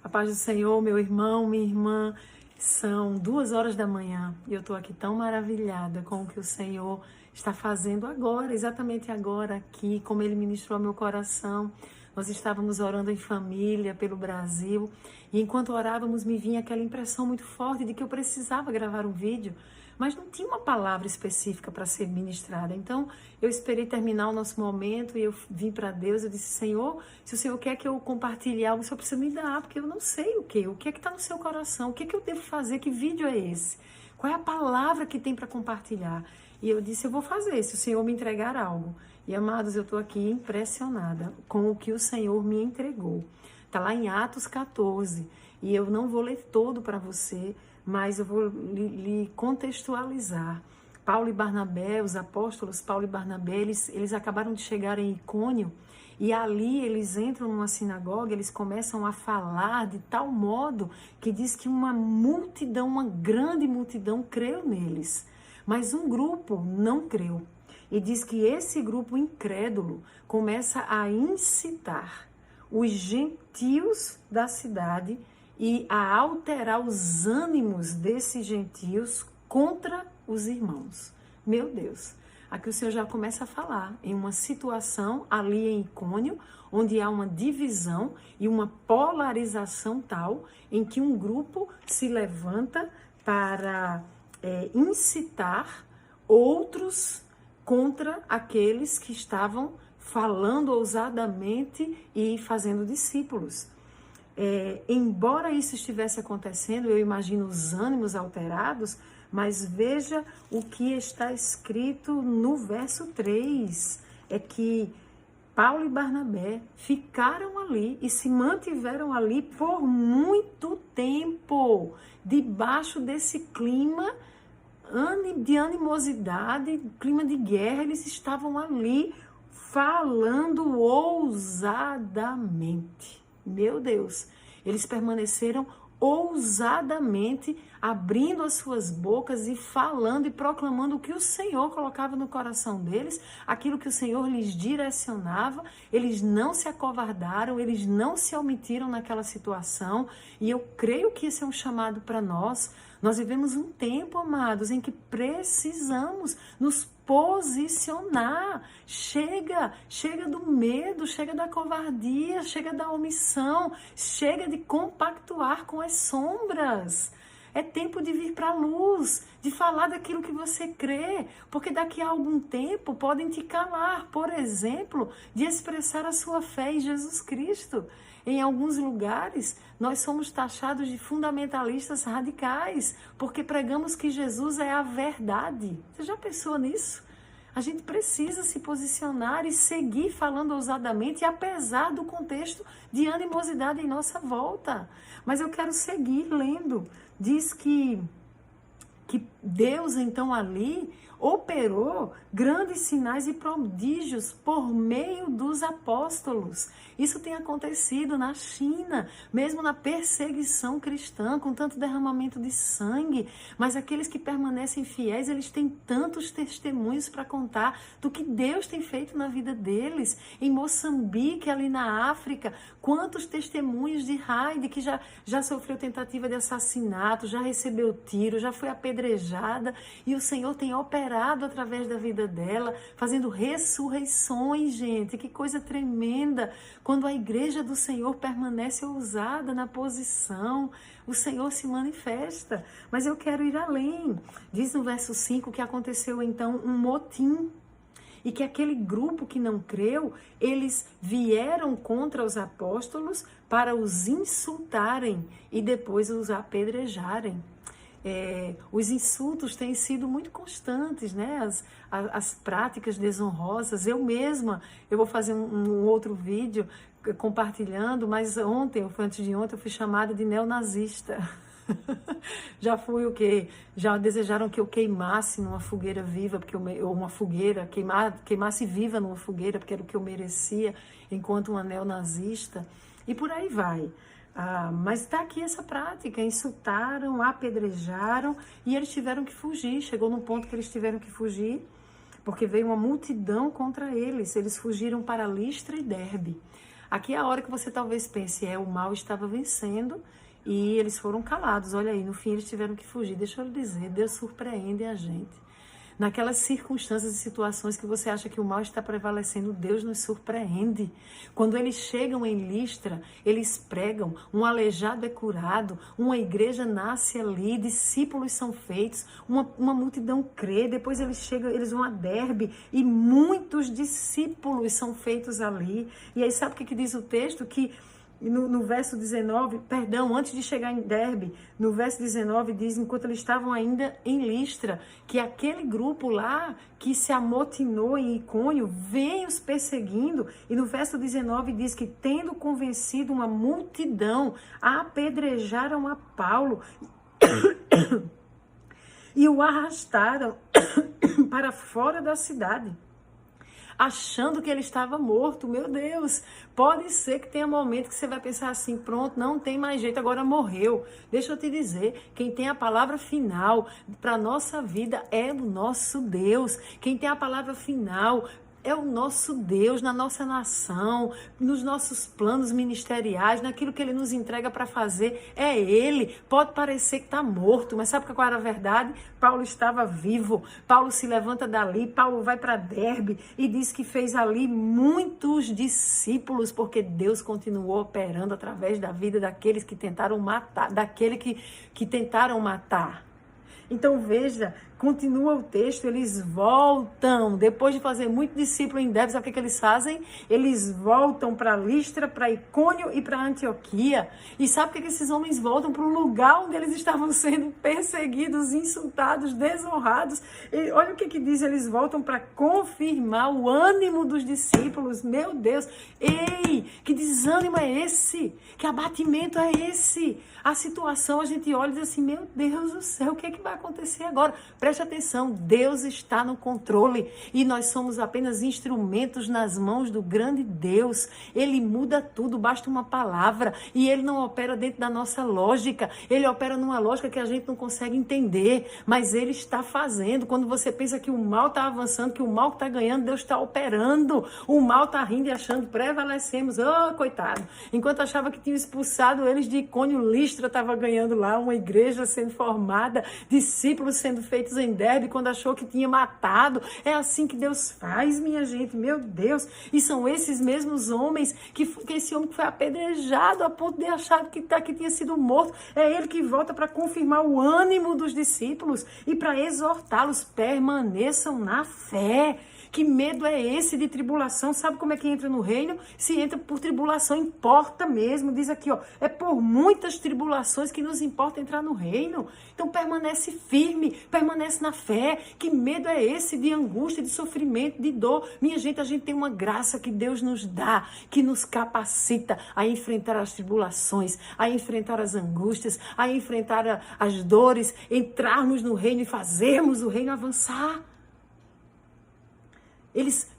A paz do Senhor, meu irmão, minha irmã, são 2 horas da manhã e eu estou aqui tão maravilhada com o que o Senhor está fazendo agora, exatamente agora aqui, como Ele ministrou ao meu coração. Nós estávamos orando em família pelo Brasil e enquanto orávamos me vinha aquela impressão muito forte de que eu precisava gravar um vídeo, mas não tinha uma palavra específica para ser ministrada. Então, eu esperei terminar o nosso momento e eu vim para Deus. Eu disse: Senhor, se o Senhor quer que eu compartilhe algo, o Senhor precisa me dar, porque eu não sei o que é que está no seu coração, o que é que eu devo fazer, que vídeo é esse? Qual é a palavra que tem para compartilhar? E eu disse: eu vou fazer, se o Senhor me entregar algo. E, amados, eu estou aqui impressionada com o que o Senhor me entregou. Está lá em Atos 14, e eu não vou ler todo para você, mas eu vou lhe contextualizar. Paulo e Barnabé, os apóstolos Paulo e Barnabé, eles acabaram de chegar em Icônio, e ali eles entram numa sinagoga, eles começam a falar de tal modo que diz que uma multidão, uma grande multidão creu neles, mas um grupo não creu. E diz que esse grupo incrédulo começa a incitar os gentios da cidade e a alterar os ânimos desses gentios contra os irmãos. Meu Deus, aqui o Senhor já começa a falar em uma situação ali em Icônio, onde há uma divisão e uma polarização tal, em que um grupo se levanta para incitar outros contra aqueles que estavam falando ousadamente e fazendo discípulos. Embora isso estivesse acontecendo, eu imagino os ânimos alterados, mas veja o que está escrito no verso 3, é que Paulo e Barnabé ficaram ali e se mantiveram ali por muito tempo, debaixo desse clima de animosidade, clima de guerra. Eles estavam ali falando ousadamente. Meu Deus, eles permaneceram ousadamente abrindo as suas bocas e falando e proclamando o que o Senhor colocava no coração deles, aquilo que o Senhor lhes direcionava. Eles não se acovardaram, eles não se omitiram naquela situação, e eu creio que esse é um chamado para nós. Nós vivemos um tempo, amados, em que precisamos nos posicionar. Chega do medo, chega da covardia, chega da omissão, chega de compactuar com as sombras. É tempo de vir para a luz, de falar daquilo que você crê, porque daqui a algum tempo podem te calar, por exemplo, de expressar a sua fé em Jesus Cristo. Em alguns lugares, nós somos taxados de fundamentalistas radicais, porque pregamos que Jesus é a verdade. Você já pensou nisso? A gente precisa se posicionar e seguir falando ousadamente, apesar do contexto de animosidade em nossa volta. Mas eu quero seguir lendo. Diz que Deus, então, ali operou grandes sinais e prodígios por meio dos apóstolos. Isso tem acontecido na China, mesmo na perseguição cristã, com tanto derramamento de sangue. Mas aqueles que permanecem fiéis, eles têm tantos testemunhos para contar do que Deus tem feito na vida deles. Em Moçambique, ali na África, quantos testemunhos de Heidi, que já sofreu tentativa de assassinato, já recebeu tiro, já foi apedrejada, e o Senhor tem operado através da vida dela, fazendo ressurreições, gente. Que coisa tremenda! Quando a igreja do Senhor permanece ousada na posição, o Senhor se manifesta. Mas eu quero ir além. Diz no verso 5 que aconteceu então um motim, e que aquele grupo que não creu, eles vieram contra os apóstolos para os insultarem e depois os apedrejarem. Os insultos têm sido muito constantes, né? As práticas desonrosas. Eu mesma, eu vou fazer um outro vídeo compartilhando, mas antes de ontem, eu fui chamada de neonazista. Já fui o quê? Já desejaram que eu queimasse numa fogueira viva, ou uma fogueira, queimasse viva numa fogueira, porque era o que eu merecia, enquanto uma neonazista. E por aí vai. Mas está aqui essa prática, insultaram, apedrejaram, e eles tiveram que fugir. Chegou num ponto que eles tiveram que fugir, porque veio uma multidão contra eles. Eles fugiram para Listra e Derbe. Aqui é a hora que você talvez pense, o mal estava vencendo e eles foram calados. Olha aí, no fim eles tiveram que fugir. Deixa eu lhe dizer, Deus surpreende a gente. Naquelas circunstâncias e situações que você acha que o mal está prevalecendo, Deus nos surpreende. Quando eles chegam em Listra, eles pregam, um aleijado é curado, uma igreja nasce ali, discípulos são feitos, uma multidão crê, depois eles chegam, eles vão a Derbe e muitos discípulos são feitos ali. E aí sabe o que diz o texto? Que no verso 19, antes de chegar em Derbe, no verso 19 diz, enquanto eles estavam ainda em Listra, que aquele grupo lá que se amotinou em Icônio vem os perseguindo, e no verso 19 diz que, tendo convencido uma multidão, apedrejaram a Paulo e o arrastaram para fora da cidade, achando que ele estava morto. Meu Deus, pode ser que tenha momento que você vai pensar assim, pronto, não tem mais jeito, agora morreu. Deixa eu te dizer, quem tem a palavra final para a nossa vida é o nosso Deus. Quem tem a palavra final é o nosso Deus na nossa nação, nos nossos planos ministeriais, naquilo que Ele nos entrega para fazer. É Ele. Pode parecer que está morto, mas sabe qual era a verdade? Paulo estava vivo. Paulo se levanta dali, Paulo vai para Derbe e diz que fez ali muitos discípulos, porque Deus continuou operando através da vida daqueles que tentaram matar, que tentaram matar. Então veja, continua o texto, eles voltam, depois de fazer muito discípulo em Derbe, sabe o que eles fazem? Eles voltam para Listra, para Icônio e para Antioquia. E sabe o que esses homens voltam? Para o lugar onde eles estavam sendo perseguidos, insultados, desonrados. E olha o que diz, eles voltam para confirmar o ânimo dos discípulos. Meu Deus, ei, que desânimo é esse? Que abatimento é esse? A situação, a gente olha e diz assim, meu Deus do céu, o que é que vai acontecer agora? Preste atenção, Deus está no controle e nós somos apenas instrumentos nas mãos do grande Deus. Ele muda tudo, basta uma palavra, e Ele não opera dentro da nossa lógica. Ele opera numa lógica que a gente não consegue entender, mas Ele está fazendo. Quando você pensa que o mal está avançando, que o mal está ganhando, Deus está operando. O mal está rindo e achando, prevalecemos. Oh, coitado. Enquanto achava que tinha expulsado eles de Icônio, Listra estava ganhando lá, uma igreja sendo formada, discípulos sendo feitos em Derbe, quando achou que tinha matado. É assim que Deus faz, minha gente, meu Deus. E são esses mesmos homens que esse homem que foi apedrejado a ponto de achar que tinha sido morto, é ele que volta para confirmar o ânimo dos discípulos e para exortá-los, permaneçam na fé. Que medo é esse de tribulação? Sabe como é que entra no reino? Se entra por tribulação, importa mesmo. Diz aqui, ó, é por muitas tribulações que nos importa entrar no reino. Então permanece firme, permanece na fé. Que medo é esse de angústia, de sofrimento, de dor? Minha gente, a gente tem uma graça que Deus nos dá, que nos capacita a enfrentar as tribulações, a enfrentar as angústias, a enfrentar as dores, entrarmos no reino e fazermos o reino avançar.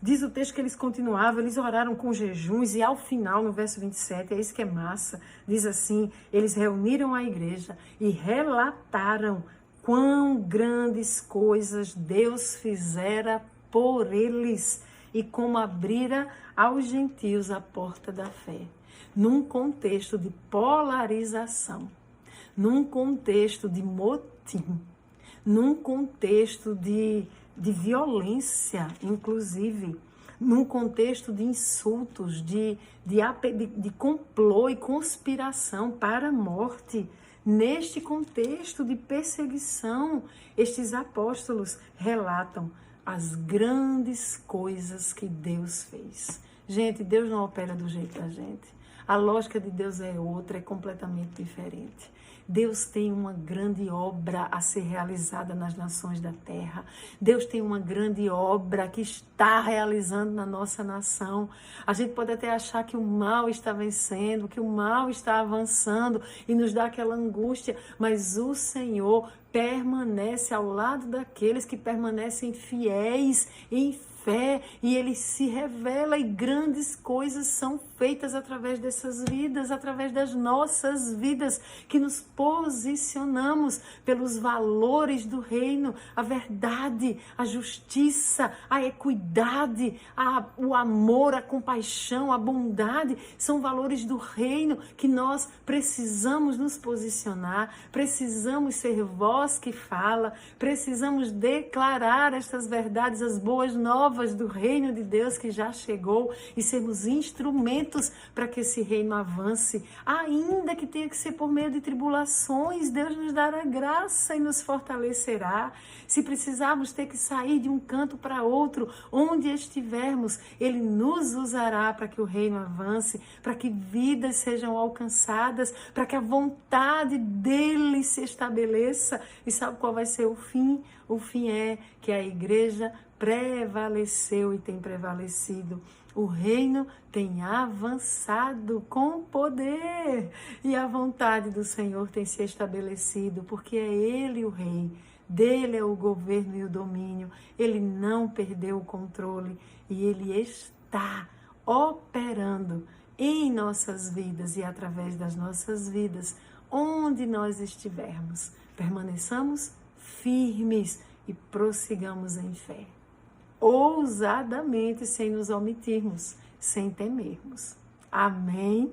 Diz o texto que eles continuavam, eles oraram com jejuns e ao final, no verso 27, é isso que é massa, diz assim, eles reuniram a igreja e relataram quão grandes coisas Deus fizera por eles e como abrira aos gentios a porta da fé. Num contexto de polarização, num contexto de motim, num contexto de violência, inclusive, num contexto de insultos, de complô e conspiração para a morte. Neste contexto de perseguição, estes apóstolos relatam as grandes coisas que Deus fez. Gente, Deus não opera do jeito da gente. A lógica de Deus é outra, é completamente diferente. Deus tem uma grande obra a ser realizada nas nações da terra. Deus tem uma grande obra que está realizando na nossa nação. A gente pode até achar que o mal está vencendo, que o mal está avançando e nos dá aquela angústia, mas o Senhor permanece ao lado daqueles que permanecem fiéis em fé e ele se revela e grandes coisas são feitas através dessas vidas, através das nossas vidas, que nos posicionamos pelos valores do reino, a verdade, a justiça, a equidade, o amor, a compaixão, a bondade, são valores do reino que nós precisamos nos posicionar, precisamos ser voz que fala, precisamos declarar estas verdades, as boas novas do reino de Deus que já chegou e sermos instrumentos para que esse reino avance, ainda que tenha que ser por meio de tribulações. Deus nos dará graça e nos fortalecerá. Se precisarmos ter que sair de um canto para outro, onde estivermos, Ele nos usará para que o reino avance, para que vidas sejam alcançadas, para que a vontade dEle se estabeleça. E sabe qual vai ser o fim? O fim é que a igreja prevaleceu e tem prevalecido. O reino tem avançado com poder e a vontade do Senhor tem se estabelecido, porque é Ele o rei, dele é o governo e o domínio. Ele não perdeu o controle e Ele está operando em nossas vidas e através das nossas vidas, onde nós estivermos. Permaneçamos firmes e prossigamos em fé, ousadamente, sem nos omitirmos, sem temermos. Amém?